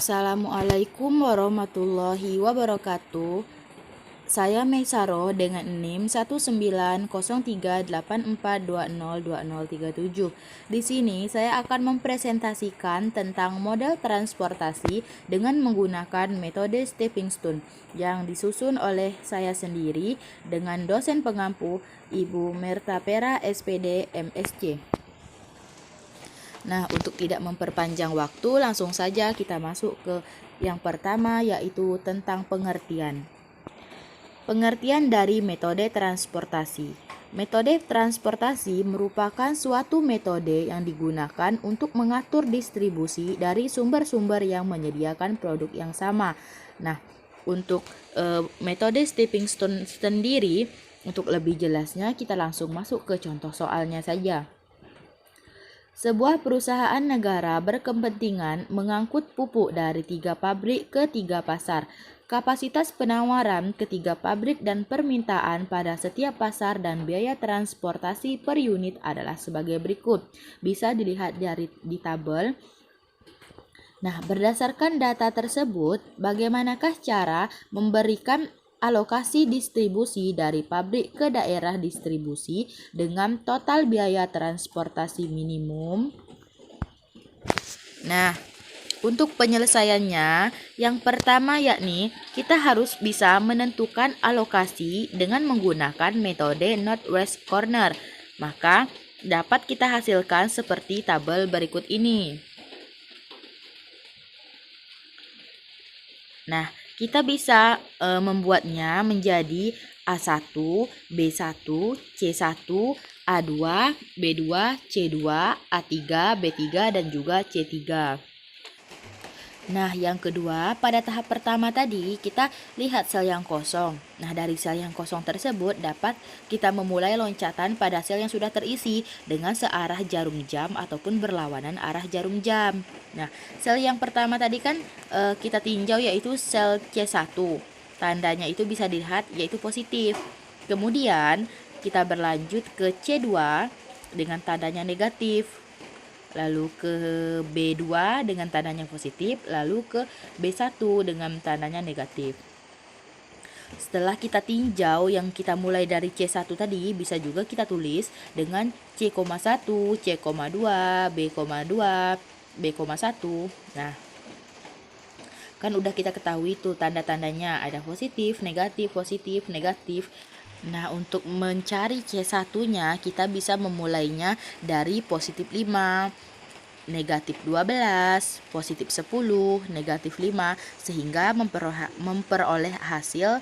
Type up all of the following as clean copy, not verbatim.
Assalamualaikum warahmatullahi wabarakatuh. Saya Meisaro dengan NIM 1903842020037. Di sini saya akan mempresentasikan tentang model transportasi dengan menggunakan metode stepping stone yang disusun oleh saya sendiri dengan dosen pengampu Ibu Mertapera SPD MSc. Nah, untuk tidak memperpanjang waktu, langsung saja kita masuk ke yang pertama, yaitu tentang pengertian. Pengertian dari metode transportasi. Metode transportasi merupakan suatu metode yang digunakan untuk mengatur distribusi dari sumber-sumber yang menyediakan produk yang sama. Nah, untuk metode stepping stone sendiri, untuk lebih jelasnya kita langsung masuk ke contoh soalnya saja. Sebuah perusahaan negara berkepentingan mengangkut pupuk dari 3 pabrik ke 3 pasar. Kapasitas penawaran ke 3 pabrik dan permintaan pada setiap pasar dan biaya transportasi per unit adalah sebagai berikut. Bisa dilihat di tabel. Nah, berdasarkan data tersebut, bagaimanakah cara memberikan alokasi distribusi dari pabrik ke daerah distribusi dengan total biaya transportasi minimum? Nah, untuk penyelesaiannya, yang pertama yakni kita harus bisa menentukan alokasi dengan menggunakan metode Northwest Corner. Maka dapat kita hasilkan seperti tabel berikut ini. Nah, kita bisa membuatnya menjadi A1, B1, C1, A2, B2, C2, A3, B3, dan juga C3. Nah, yang kedua, pada tahap pertama tadi kita lihat sel yang kosong. Nah, dari sel yang kosong tersebut dapat kita memulai loncatan pada sel yang sudah terisi dengan searah jarum jam ataupun berlawanan arah jarum jam. Nah, sel yang pertama tadi kan kita tinjau yaitu sel C1. Tandanya itu bisa dilihat yaitu positif. Kemudian kita berlanjut ke C2 dengan tandanya negatif. Lalu ke B2 dengan tandanya positif, lalu ke B1 dengan tandanya negatif. Setelah kita tinjau yang kita mulai dari C1 tadi, bisa juga kita tulis dengan C,1, C,2, B,2, B,1. Nah, kan udah kita ketahui tuh tanda-tandanya, ada positif, negatif, negatif. Nah, untuk mencari C1-nya, kita bisa memulainya dari positif 5, negatif 12, positif 10, negatif 5, sehingga memperoleh hasil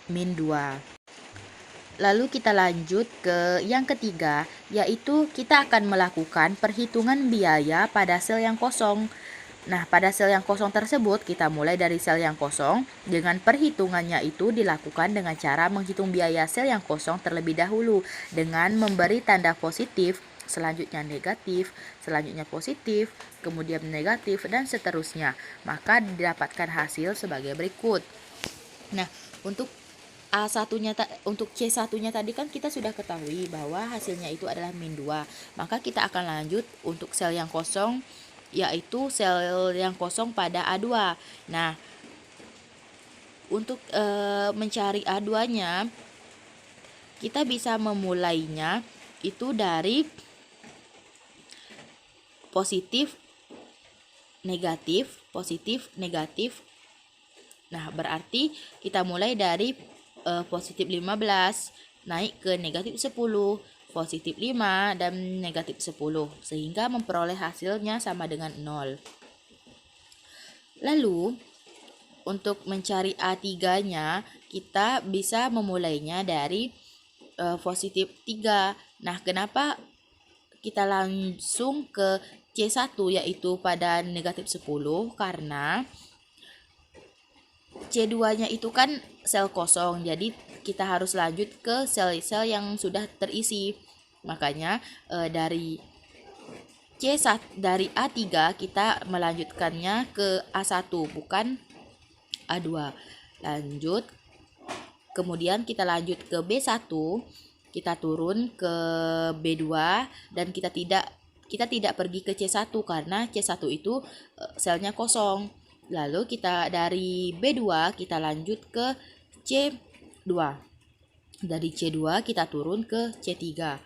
min 2. Lalu kita lanjut ke yang ketiga, yaitu kita akan melakukan perhitungan biaya pada sel yang kosong. Nah, pada sel yang kosong tersebut, kita mulai dari sel yang kosong. Dengan perhitungannya itu dilakukan dengan cara menghitung biaya sel yang kosong terlebih dahulu. Dengan memberi tanda positif, selanjutnya negatif, selanjutnya positif, kemudian negatif, dan seterusnya. Maka didapatkan hasil sebagai berikut. Nah, untuk untuk C1-nya tadi kan kita sudah ketahui bahwa hasilnya itu adalah min 2. Maka kita akan lanjut untuk sel yang kosong, yaitu sel yang kosong pada A2. Nah, untuk mencari A2-nya, kita bisa memulainya itu dari positif, negatif. Nah, berarti kita mulai dari positif 15 naik ke negatif 10, positif 5 dan negatif 10, sehingga memperoleh hasilnya sama dengan 0. Lalu untuk mencari A3-nya, kita bisa memulainya dari positif 3. Nah, kenapa kita langsung ke C1 yaitu pada negatif 10? Karena C2-nya itu kan sel kosong, jadi kita harus lanjut ke sel-sel yang sudah terisi. Makanya dari dari A3 kita melanjutkannya ke A1, bukan A2. Lanjut, kemudian kita lanjut ke B1, kita turun ke B2, dan kita tidak pergi ke C1 karena C1 itu selnya kosong. Lalu kita dari B2 kita lanjut ke C2. Dari C2 kita turun ke C3.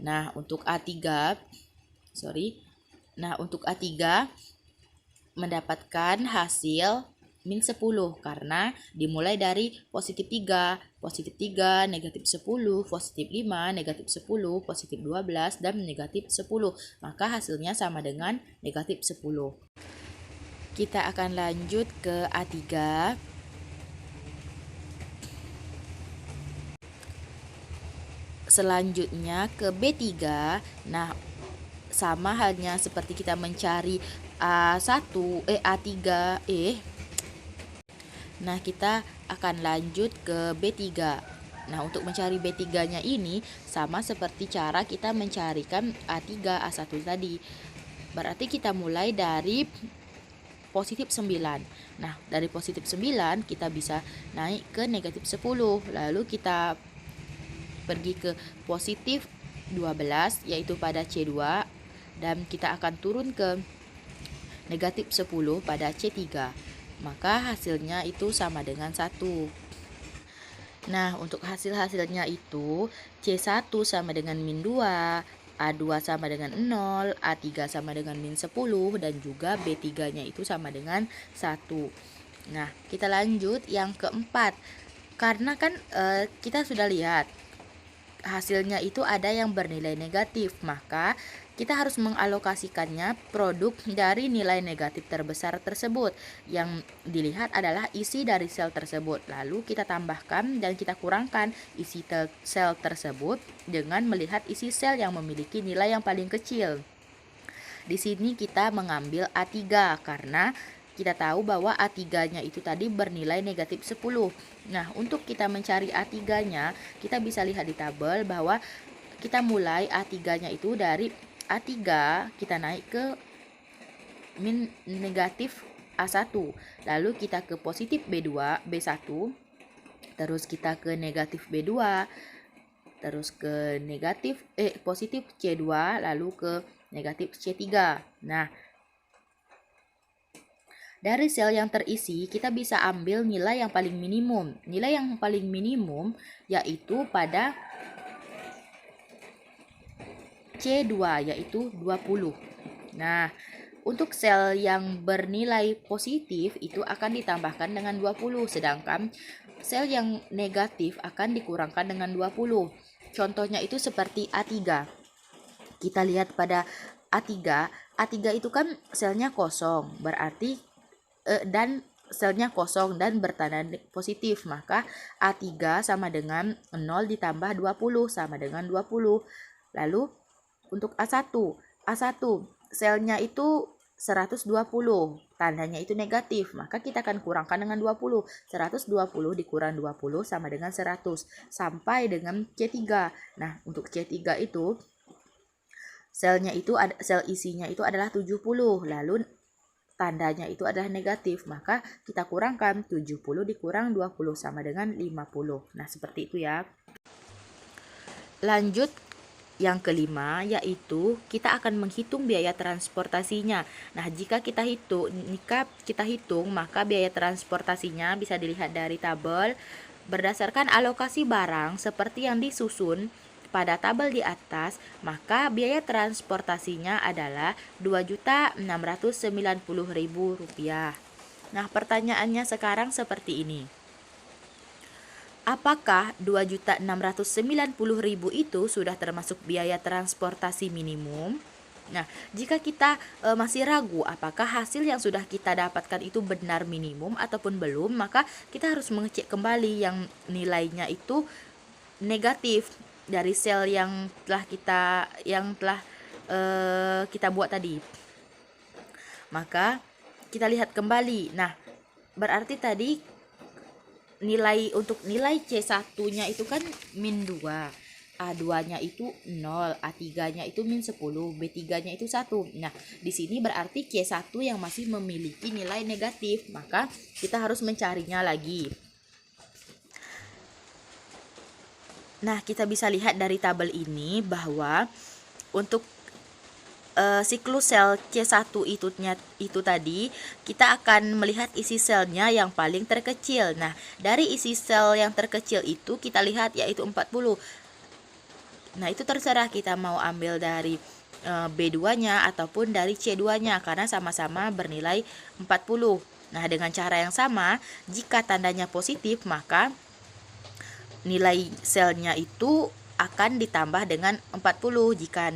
Nah, untuk A3 mendapatkan hasil min 10 karena dimulai dari positif 3, negatif 10, positif 5, negatif 10, positif 12, dan negatif 10. Maka hasilnya sama dengan negatif 10. Kita akan lanjut ke A3. Selanjutnya ke B3. Nah, sama halnya seperti kita mencari A3. Nah, kita akan lanjut ke B3. Nah, untuk mencari B3-nya ini sama seperti cara kita mencarikan A3, A1 tadi. Berarti kita mulai dari positif 9. Nah, dari positif 9 kita bisa naik ke negatif 10. Lalu kita pergi ke positif 12 yaitu pada C2 dan kita akan turun ke negatif 10 pada C3. Maka hasilnya itu sama dengan 1. Nah, untuk hasil-hasilnya itu C1 sama dengan min 2, A2 sama dengan 0, A3 sama dengan min 10, dan juga B3-nya itu sama dengan 1. Nah, kita lanjut yang keempat. Karena kan kita sudah lihat hasilnya itu ada yang bernilai negatif, maka kita harus mengalokasikannya produk dari nilai negatif terbesar tersebut. Yang dilihat adalah isi dari sel tersebut. Lalu kita tambahkan dan kita kurangkan isi sel tersebut dengan melihat isi sel yang memiliki nilai yang paling kecil. Di sini kita mengambil A3 karena kita tahu bahwa A3-nya itu tadi bernilai negatif 10. Nah, untuk kita mencari A3-nya, kita bisa lihat di tabel bahwa kita mulai A3-nya itu dari A3, kita naik ke min negatif A1. Lalu kita ke positif B1, terus kita ke negatif B2, terus ke positif C2, lalu ke negatif C3. Nah, dari sel yang terisi, kita bisa ambil nilai yang paling minimum. Nilai yang paling minimum yaitu pada C2, yaitu 20. Nah, untuk sel yang bernilai positif itu akan ditambahkan dengan 20, sedangkan sel yang negatif akan dikurangkan dengan 20. Contohnya itu seperti A3. Kita lihat pada A3. A3 itu kan selnya kosong, berarti dan selnya kosong dan bertanda positif, maka A3 sama dengan 0 ditambah 20 sama dengan 20. Lalu untuk A1 selnya itu 120, tandanya itu negatif, maka kita akan kurangkan dengan 20. 120 dikurang 20 sama dengan 100 sampai dengan C3. Nah, untuk C3 itu sel isinya itu adalah 70, lalu tandanya itu adalah negatif, maka kita kurangkan 70 dikurang 20 sama dengan 50. Nah, seperti itu ya. Lanjut yang kelima, yaitu kita akan menghitung biaya transportasinya. Nah, jika kita hitung, maka biaya transportasinya bisa dilihat dari tabel berdasarkan alokasi barang seperti yang disusun pada tabel di atas, maka biaya transportasinya adalah Rp2.690.000. Nah, pertanyaannya sekarang seperti ini. Apakah Rp2.690.000 itu sudah termasuk biaya transportasi minimum? Nah, jika kita masih ragu apakah hasil yang sudah kita dapatkan itu benar minimum ataupun belum, maka kita harus mengecek kembali yang nilainya itu negatif dari sel yang telah kita buat tadi. Maka kita lihat kembali. Nah, berarti tadi nilai C1-nya itu kan min 2, A2-nya itu 0, A3-nya itu min 10, B3-nya itu 1. Nah, di sini berarti C1 yang masih memiliki nilai negatif, maka kita harus mencarinya lagi. Nah, kita bisa lihat dari tabel ini bahwa untuk siklus sel C1 itu tadi, kita akan melihat isi selnya yang paling terkecil. Nah, dari isi sel yang terkecil itu kita lihat yaitu 40. Nah, itu terserah kita mau ambil dari B2-nya ataupun dari C2-nya karena sama-sama bernilai 40. Nah, dengan cara yang sama, jika tandanya positif, maka nilai selnya itu akan ditambah dengan 40. Jika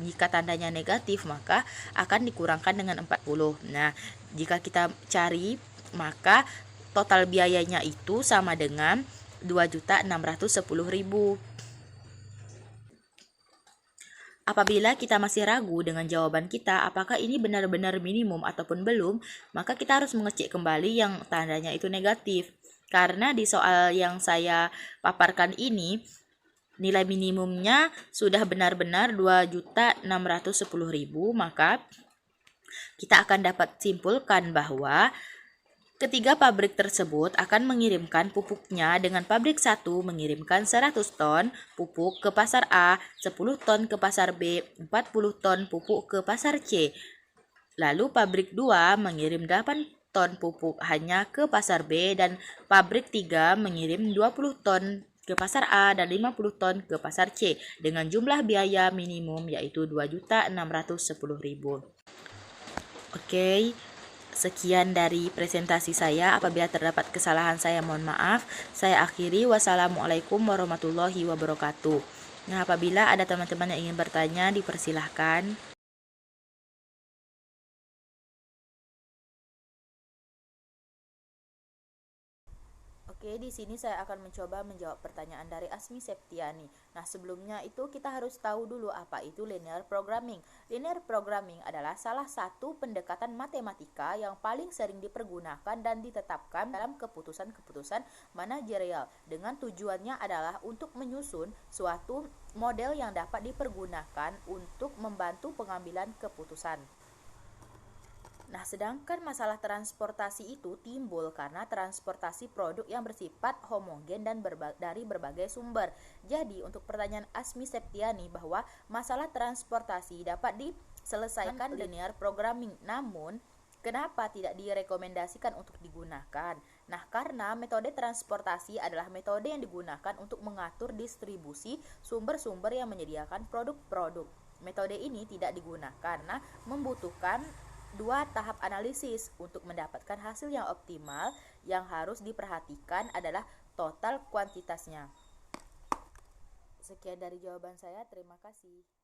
jika tandanya negatif, maka akan dikurangkan dengan 40. Nah, jika kita cari, maka total biayanya itu sama dengan 2.610.000. Apabila kita masih ragu dengan jawaban kita, apakah ini benar-benar minimum ataupun belum, maka kita harus mengecek kembali yang tandanya itu negatif. Karena di soal yang saya paparkan ini, nilai minimumnya sudah benar-benar 2.610.000, maka kita akan dapat simpulkan bahwa ketiga pabrik tersebut akan mengirimkan pupuknya dengan pabrik 1 mengirimkan 100 ton pupuk ke pasar A, 10 ton ke pasar B, 40 ton pupuk ke pasar C. Lalu pabrik 2 mengirim 8 ton pupuk hanya ke pasar B dan pabrik 3 mengirim 20 ton ke pasar A dan 50 ton ke pasar C dengan jumlah biaya minimum yaitu 2.610.000. Oke. Sekian dari presentasi saya. Apabila terdapat kesalahan saya mohon maaf. Saya akhiri. Wassalamualaikum warahmatullahi wabarakatuh. Nah, apabila ada teman-teman yang ingin bertanya, dipersilahkan. Oke, di sini saya akan mencoba menjawab pertanyaan dari Asmi Septiani. Nah, sebelumnya itu kita harus tahu dulu apa itu linear programming. Linear programming adalah salah satu pendekatan matematika yang paling sering dipergunakan dan ditetapkan dalam keputusan-keputusan manajerial dengan tujuannya adalah untuk menyusun suatu model yang dapat dipergunakan untuk membantu pengambilan keputusan. Nah, sedangkan masalah transportasi itu timbul karena transportasi produk yang bersifat homogen dan dari berbagai sumber. Jadi, untuk pertanyaan Asmi Septiani bahwa masalah transportasi dapat diselesaikan linear programming, namun kenapa tidak direkomendasikan untuk digunakan? Nah, karena metode transportasi adalah metode yang digunakan untuk mengatur distribusi sumber-sumber yang menyediakan produk-produk. Metode ini tidak digunakan karena membutuhkan dua tahap analisis. Untuk mendapatkan hasil yang optimal, yang harus diperhatikan adalah total kuantitasnya. Sekian dari jawaban saya, terima kasih.